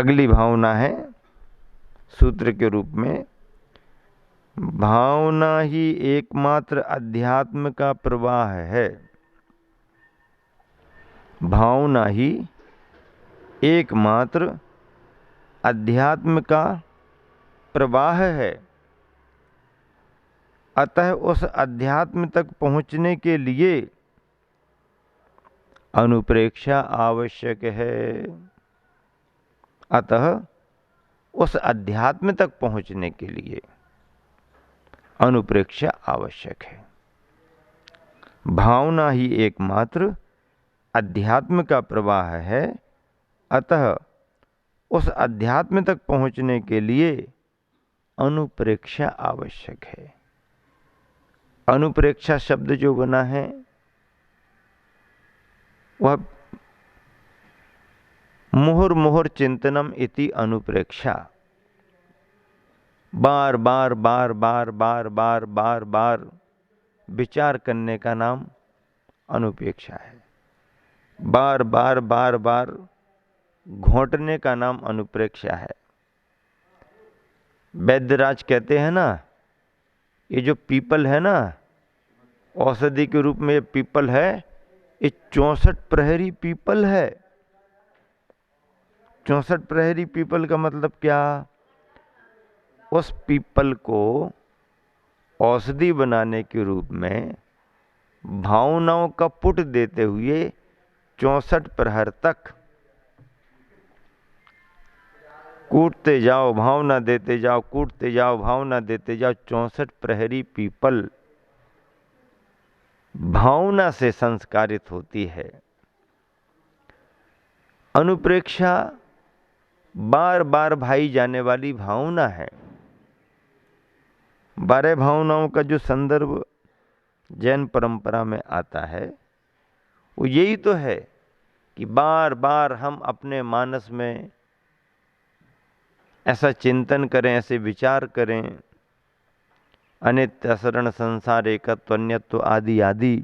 अगली भावना है सूत्र के रूप में, भावना ही एकमात्र अध्यात्म का प्रवाह है। भावना ही एकमात्र अध्यात्म का प्रवाह है। अतः उस अध्यात्म तक पहुंचने के लिए अनुप्रेक्षा आवश्यक है। अतः उस अध्यात्म तक पहुंचने के लिए अनुप्रेक्षा आवश्यक है। भावना ही एकमात्र अध्यात्म का प्रवाह है। अतः उस अध्यात्म तक पहुंचने के लिए अनुप्रेक्षा आवश्यक है। अनुप्रेक्षा शब्द जो बना है वह मुहुर्मुहुर चिंतनम इति अनुप्रेक्षा, बार बार बार बार बार बार बार बार विचार करने का नाम अनुपेक्षा है। बार बार बार बार घोंटने का नाम अनुप्रेक्षा है। वैद्यराज कहते हैं ना, ये जो पीपल है ना, औषधि के रूप में ये पीपल है, ये 64 प्रहरी पीपल है। 64 प्रहरी पीपल का मतलब क्या? उस पीपल को औषधि बनाने के रूप में भावनाओं का पुट देते हुए 64 प्रहर तक कूटते जाओ, भावना देते जाओ, कूटते जाओ, भावना देते जाओ। 64 प्रहरी पीपल भावना से संस्कारित होती है। अनुप्रेक्षा बार बार भाई जाने वाली भावना है। 12 भावनाओं का जो संदर्भ जैन परंपरा में आता है वो यही तो है कि बार बार हम अपने मानस में ऐसा चिंतन करें, ऐसे विचार करें, अनित्य असरण संसार एकत्व अन्यत्व आदि आदि।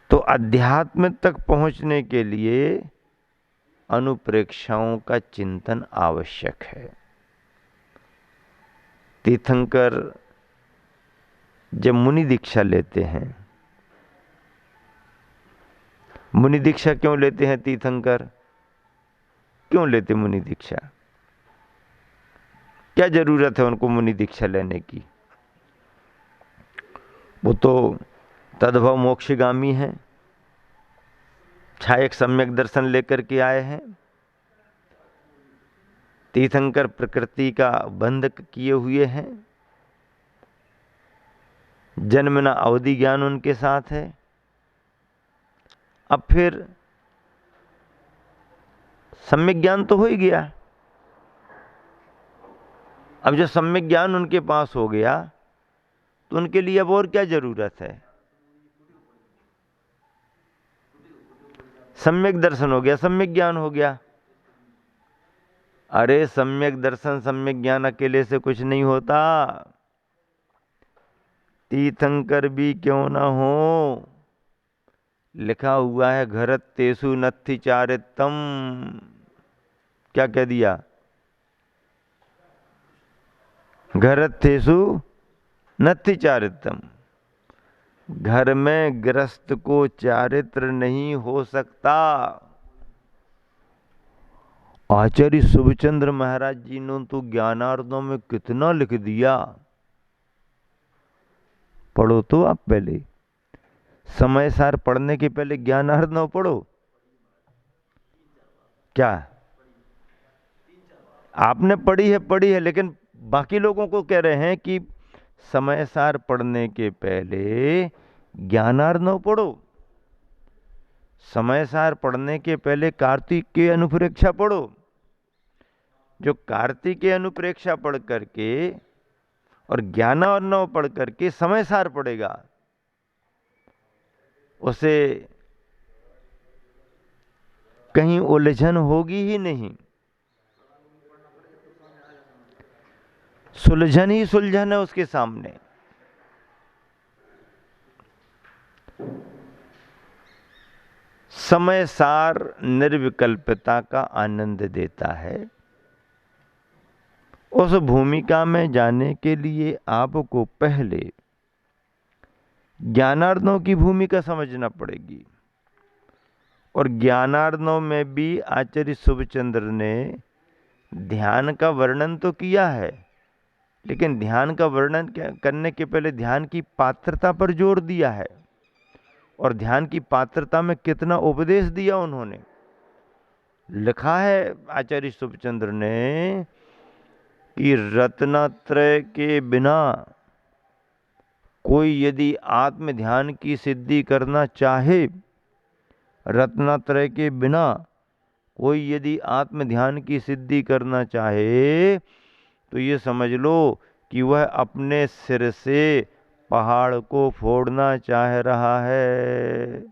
तो अध्यात्म तक पहुंचने के लिए अनुप्रेक्षाओं का चिंतन आवश्यक है। तीर्थंकर जब मुनि दीक्षा लेते हैं, मुनि दीक्षा क्यों लेते हैं तीर्थंकर? क्यों लेते मुनि दीक्षा? क्या जरूरत है उनको मुनि दीक्षा लेने की? वो तो तद्भव मोक्षगामी हैं, छायक सम्यक दर्शन लेकर के आए हैं। तीर्थंकर प्रकृति का बंध किए हुए हैं, जन्मना अवधि ज्ञान उनके साथ है। अब फिर सम्यक ज्ञान तो हो ही गया। अब जो सम्यक ज्ञान उनके पास हो गया तो उनके लिए अब और क्या जरूरत है? सम्यक दर्शन हो गया, सम्यक ज्ञान हो गया। अरे सम्यक दर्शन सम्यक ज्ञान अकेले से कुछ नहीं होता। तीर्थंकर भी क्यों ना हो, लिखा हुआ है घरत तेसु नत्थि चारितम। क्या कह दिया? घरत तेसु नत्थि चारितम। घर में गृहस्थ को चारित्र नहीं हो सकता। आचार्य शुभचंद्र महाराज जी ने तो ज्ञानार्णों में कितना लिख दिया। पढ़ो तो आप पहले, समय सार पढ़ने के पहले ज्ञानार्णव पढ़ो। क्या आपने पढ़ी है, लेकिन बाकी लोगों को कह रहे हैं कि समय सार पढ़ने के पहले ज्ञानार्णव पढ़ो। समय सार पढ़ने के पहले कार्तिक के अनुप्रेक्षा पढ़ो। जो कार्तिक के अनुप्रेक्षा पढ़ करके और ज्ञानार्णव पढ़ करके समय सार पढ़ेगा, उसे कहीं उलझन होगी ही नहीं। सुलझन ही सुलझन है उसके सामने। समय सार निर्विकल्पता का आनंद देता है। उस भूमिका में जाने के लिए आपको पहले ज्ञानार्णव की भूमिका समझना पड़ेगी। और ज्ञानार्णव में भी आचार्य शुभचंद्र ने ध्यान का वर्णन तो किया है, लेकिन ध्यान का वर्णन करने के पहले ध्यान की पात्रता पर जोर दिया है। और ध्यान की पात्रता में कितना उपदेश दिया उन्होंने। लिखा है आचार्य शुभचंद्र ने कि रत्नत्रय के बिना कोई यदि आत्म ध्यान की सिद्धि करना चाहे, रत्नत्रय के बिना कोई यदि आत्म ध्यान की सिद्धि करना चाहे तो ये समझ लो कि वह अपने सिर से पहाड़ को फोड़ना चाह रहा है।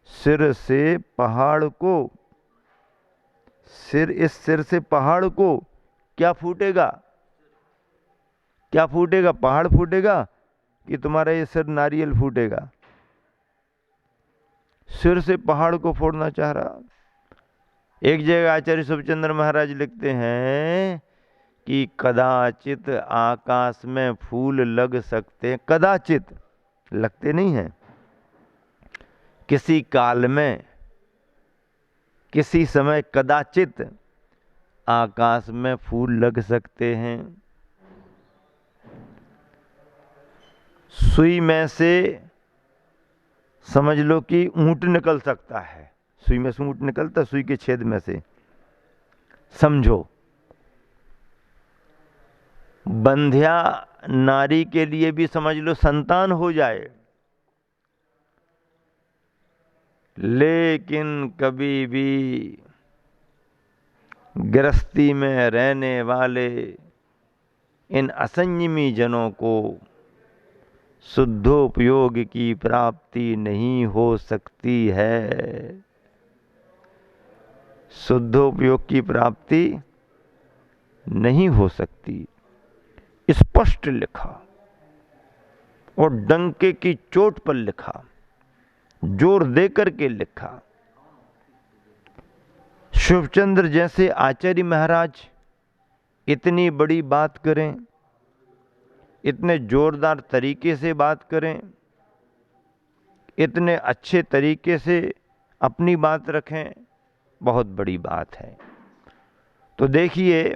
सिर से पहाड़ को, इस सिर से पहाड़ को क्या फूटेगा? क्या फूटेगा? पहाड़ फूटेगा कि तुम्हारा ये सिर नारियल फूटेगा? सिर से पहाड़ को फोड़ना चाह रहा। एक जगह आचार्य शुभचंद्र महाराज लिखते हैं कि कदाचित आकाश में फूल लग सकते हैं, कदाचित, लगते नहीं हैं। किसी काल में, किसी समय कदाचित आकाश में फूल लग सकते हैं। सुई में से समझ लो कि ऊंट निकल सकता है। सुई में से ऊंट निकलता, सुई के छेद में से, समझो। बंध्या नारी के लिए भी समझ लो संतान हो जाए, लेकिन कभी भी गृहस्थी में रहने वाले इन असंयमी जनों को शुद्धोपयोग की प्राप्ति नहीं हो सकती है। शुद्धोपयोग की प्राप्ति नहीं हो सकती, स्पष्ट लिखा और डंके की चोट पर लिखा, जोर देकर के लिखा। शुभचंद्र जैसे आचार्य महाराज इतनी बड़ी बात करें, इतने जोरदार तरीके से बात करें, इतने अच्छे तरीके से अपनी बात रखें, बहुत बड़ी बात है। तो देखिए,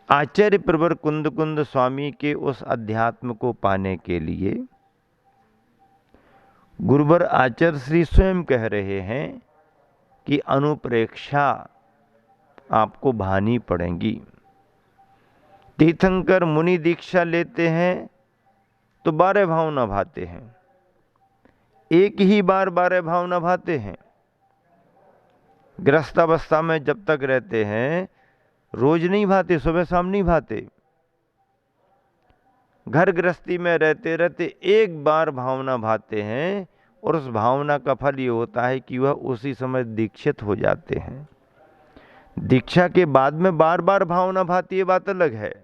आचार्य प्रवर कुंद स्वामी के उस अध्यात्म को पाने के लिए गुरुवर आचार्य श्री स्वयं कह रहे हैं कि अनुप्रेक्षा आपको भानी पड़ेगी। तीर्थंकर मुनि दीक्षा लेते हैं तो 12 भाव न भाते हैं, एक ही बार 12 भाव न भाते हैं। गृहस्थावस्था में जब तक रहते हैं रोज नहीं भाते, सुबह शाम नहीं भाते। घर गृहस्थी में रहते रहते एक बार भावना भाते हैं, और उस भावना का फल ये होता है कि वह उसी समय दीक्षित हो जाते हैं। दीक्षा के बाद में बार बार भावना भाती है, बात अलग है,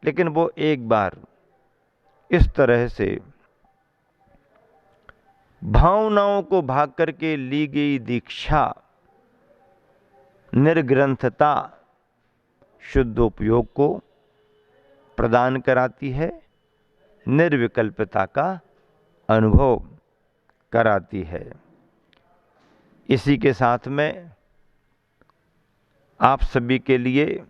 लेकिन वो एक बार इस तरह से भावनाओं को भाग करके ली गई दीक्षा निर्ग्रंथता शुद्ध उपयोग को प्रदान कराती है, निर्विकल्पता का अनुभव कराती है। इसी के साथ में आप सभी के लिए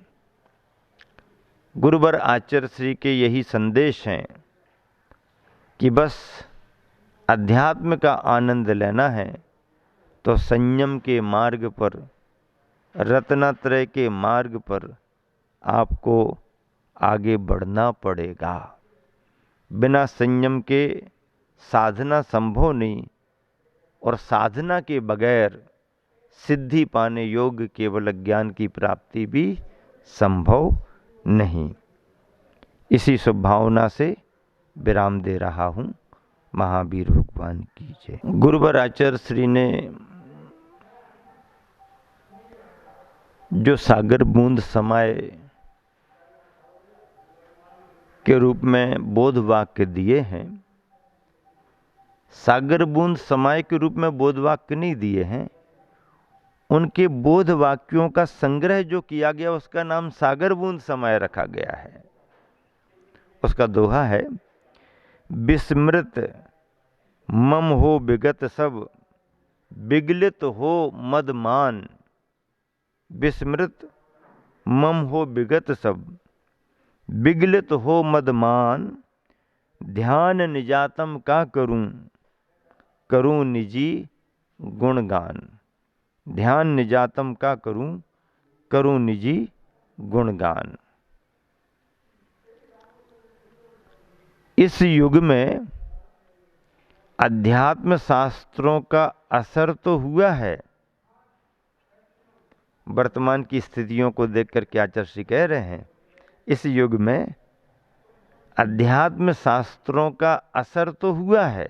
गुरुवर आचार्य श्री के यही संदेश हैं कि बस अध्यात्म का आनंद लेना है तो संयम के मार्ग पर, रत्नत्रय के मार्ग पर आपको आगे बढ़ना पड़ेगा। बिना संयम के साधना संभव नहीं, और साधना के बगैर सिद्धि पाने योग्य केवल ज्ञान की प्राप्ति भी संभव नहीं। इसी शुभ भावना से विराम दे रहा हूँ। महावीर भगवान की जय। गुरुवर आचार्य श्री ने जो सागर बूंद समाए के रूप में बोध वाक्य दिए हैं, सागर बूंद समय के रूप में बोध वाक्य नहीं दिए हैं, उनके बोध वाक्यों का संग्रह जो किया गया उसका नाम सागर बूंद समय रखा गया है। उसका दोहा है, विस्मृत मम हो विगत सब, विगलित हो मदमान। विस्मृत मम हो विगत सब, विगलित हो मदमान। ध्यान निजातम का करूं, करूं निजी गुणगान। ध्यान निजातम का करूं, करूं निजी गुणगान। इस युग में अध्यात्म शास्त्रों का असर तो हुआ है। वर्तमान की स्थितियों को देखकर के आचार्य कह रहे हैं, इस युग में अध्यात्म शास्त्रों का असर तो हुआ है।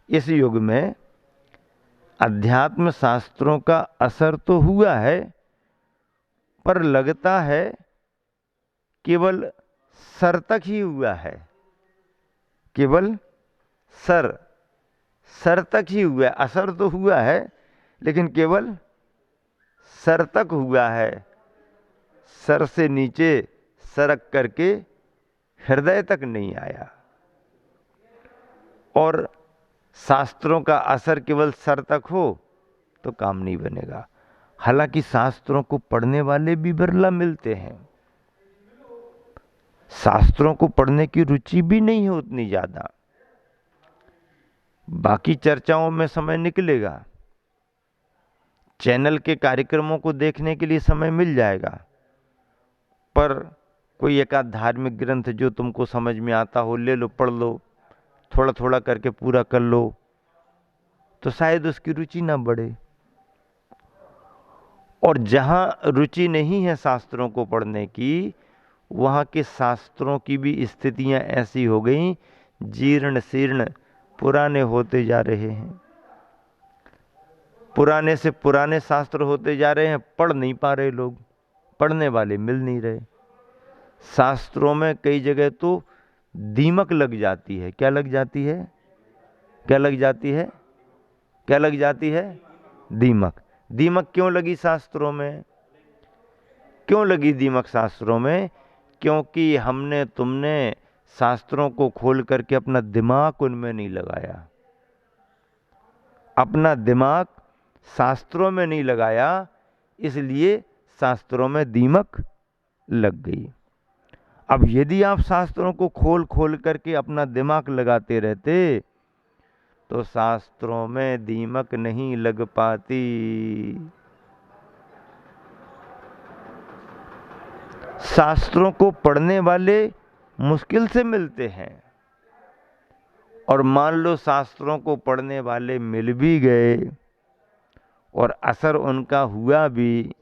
इस युग में अध्यात्म शास्त्रों का असर तो हुआ है, पर लगता है केवल सर तक ही हुआ है। केवल सर तक ही हुआ है। असर तो हुआ है लेकिन केवल सर तक हुआ है। सर से नीचे सरक करके हृदय तक नहीं आया। और शास्त्रों का असर केवल सर तक हो तो काम नहीं बनेगा। हालांकि शास्त्रों को पढ़ने वाले भी बिरला मिलते हैं। शास्त्रों को पढ़ने की रुचि भी नहीं है उतनी ज्यादा। बाकी चर्चाओं में समय निकलेगा, चैनल के कार्यक्रमों को देखने के लिए समय मिल जाएगा, पर कोई एक आध धार्मिक ग्रंथ जो तुमको समझ में आता हो ले लो, पढ़ लो, थोड़ा थोड़ा करके पूरा कर लो, तो शायद उसकी रुचि ना बढ़े। और जहां रुचि नहीं है शास्त्रों को पढ़ने की, वहां के शास्त्रों की भी स्थितियां ऐसी हो गई, जीर्ण शीर्ण पुराने होते जा रहे हैं। पुराने से पुराने शास्त्र होते जा रहे हैं, पढ़ नहीं पा रहे लोग, पढ़ने वाले मिल नहीं रहे। शास्त्रों में कई जगह तो दीमक लग जाती है। क्या लग जाती है? क्या लग जाती है? क्या लग जाती है? दीमक। दीमक क्यों लगी शास्त्रों में? क्यों लगी दीमक शास्त्रों में? क्योंकि हमने तुमने शास्त्रों को खोल करके अपना दिमाग उनमें नहीं लगाया। अपना दिमाग शास्त्रों में नहीं लगाया, इसलिए शास्त्रों में दीमक लग गई। अब यदि आप शास्त्रों को खोल खोल करके अपना दिमाग लगाते रहते तो शास्त्रों में दीमक नहीं लग पाती। शास्त्रों को पढ़ने वाले मुश्किल से मिलते हैं, और मान लो शास्त्रों को पढ़ने वाले मिल भी गए और असर उनका हुआ भी,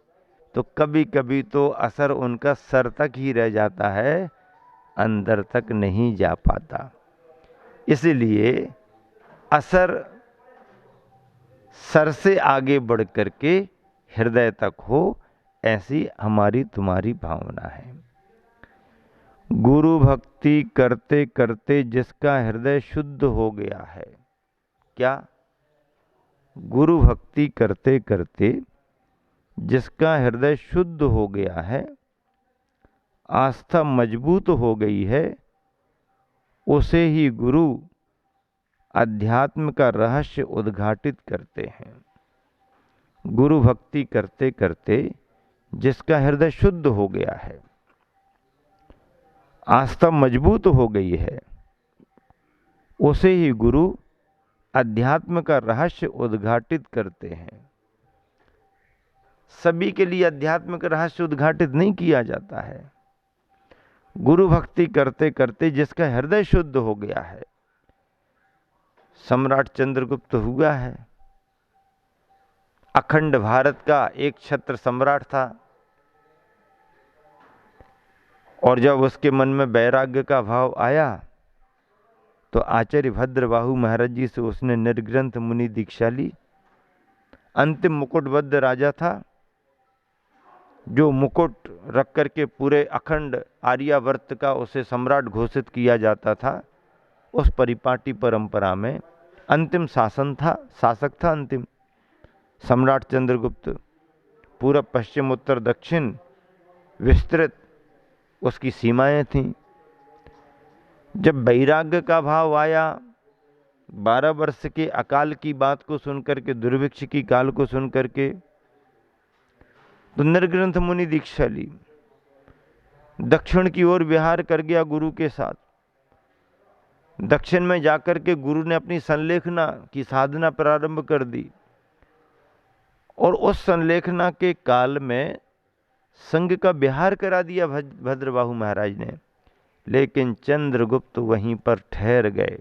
तो कभी कभी तो असर उनका सर तक ही रह जाता है, अंदर तक नहीं जा पाता। इसलिए असर सर से आगे बढ़ करके हृदय तक हो, ऐसी हमारी तुम्हारी भावना है। गुरु भक्ति करते करते जिसका हृदय शुद्ध हो गया है, क्या? गुरु भक्ति करते करते जिसका हृदय शुद्ध हो गया है, आस्था मजबूत हो गई है, उसे ही गुरु अध्यात्म का रहस्य उद्घाटित करते हैं। गुरु भक्ति करते करते जिसका हृदय शुद्ध हो गया है, आस्था मजबूत हो गई है, उसे ही गुरु अध्यात्म का रहस्य उद्घाटित करते हैं। सभी के लिए अध्यात्म का रहस्य उद्घाटित नहीं किया जाता है। गुरु भक्ति करते करते जिसका हृदय शुद्ध हो गया है, सम्राट चंद्रगुप्त हुआ है, अखंड भारत का एक छत्र सम्राट था, और जब उसके मन में वैराग्य का भाव आया तो आचार्य भद्रबाहु महाराज जी से उसने निर्ग्रंथ मुनि दीक्षा ली। अंतिम मुकुटबद्ध राजा था, जो मुकुट रख करके पूरे अखंड आर्यावर्त का उसे सम्राट घोषित किया जाता था, उस परिपाटी परंपरा में अंतिम शासक था अंतिम सम्राट चंद्रगुप्त। पूरब पश्चिम उत्तर दक्षिण विस्तृत उसकी सीमाएं थीं। जब वैराग्य का भाव आया, 12 वर्ष के अकाल की बात को सुनकर के, दुर्भिक्ष की काल को सुनकर के, तो निर्ग्रंथ मुनि दीक्षा ली, दक्षिण की ओर विहार कर गया गुरु के साथ। दक्षिण में जाकर के गुरु ने अपनी संलेखना की साधना प्रारंभ कर दी और उस संलेखना के काल में संघ का विहार करा दिया भद्रबाहु महाराज ने। लेकिन चंद्रगुप्त वहीं पर ठहर गए।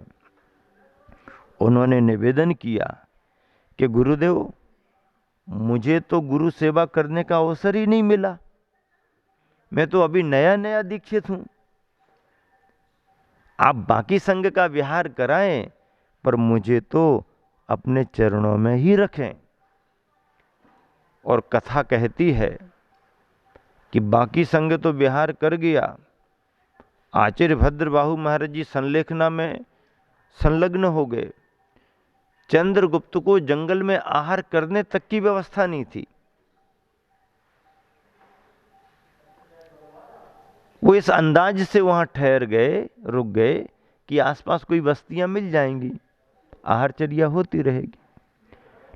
उन्होंने निवेदन किया कि गुरुदेव, मुझे तो गुरु सेवा करने का अवसर ही नहीं मिला, मैं तो अभी नया नया दीक्षित हूं। आप बाकी संघ का विहार कराएं, पर मुझे तो अपने चरणों में ही रखें। और कथा कहती है कि बाकी संघ तो विहार कर गया, आचार्य भद्रबाहु महाराज जी संलेखना में संलग्न हो गए। चंद्रगुप्त को जंगल में आहार करने तक की व्यवस्था नहीं थी। वो इस अंदाज से वहां ठहर गए, रुक गए कि आसपास कोई बस्तियां मिल जाएंगी, आहारचर्या होती रहेगी।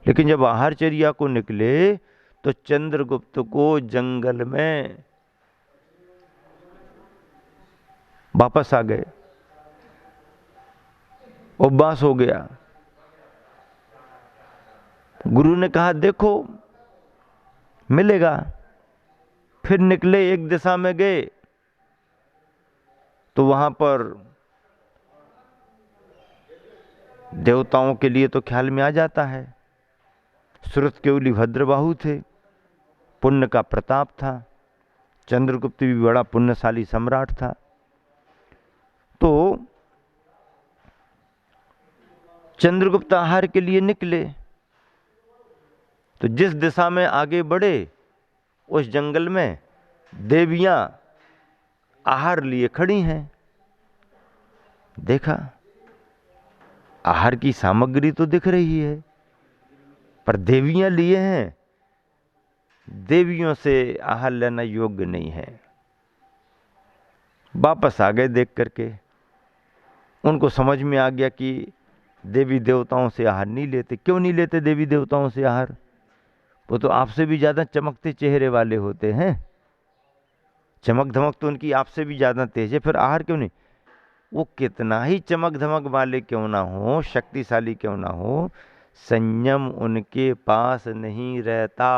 लेकिन जब आहारचर्या को निकले तो चंद्रगुप्त को जंगल में वापस आ गए, उपवास हो गया। गुरु ने कहा देखो मिलेगा। फिर निकले, एक दिशा में गए तो वहां पर देवताओं के लिए तो ख्याल में आ जाता है, श्रुत केवली भद्रबाहु थे, पुण्य का प्रताप था, चंद्रगुप्त भी बड़ा पुण्यशाली सम्राट था। तो चंद्रगुप्त आहार के लिए निकले, तो जिस दिशा में आगे बढ़े उस जंगल में देवियां आहार लिए खड़ी हैं। देखा, आहार की सामग्री तो दिख रही है, पर देवियां लिए हैं, देवियों से आहार लेना योग्य नहीं है। वापस आ गए देख करके। उनको समझ में आ गया कि देवी देवताओं से आहार नहीं लेते। क्यों नहीं लेते देवी देवताओं से आहार? वो तो आपसे भी ज्यादा चमकते चेहरे वाले होते हैं, चमक धमक तो उनकी आपसे भी ज्यादा तेज है, फिर आहार क्यों नहीं? वो कितना ही चमक धमक वाले क्यों ना हो, शक्तिशाली क्यों ना हो, संयम उनके पास नहीं रहता।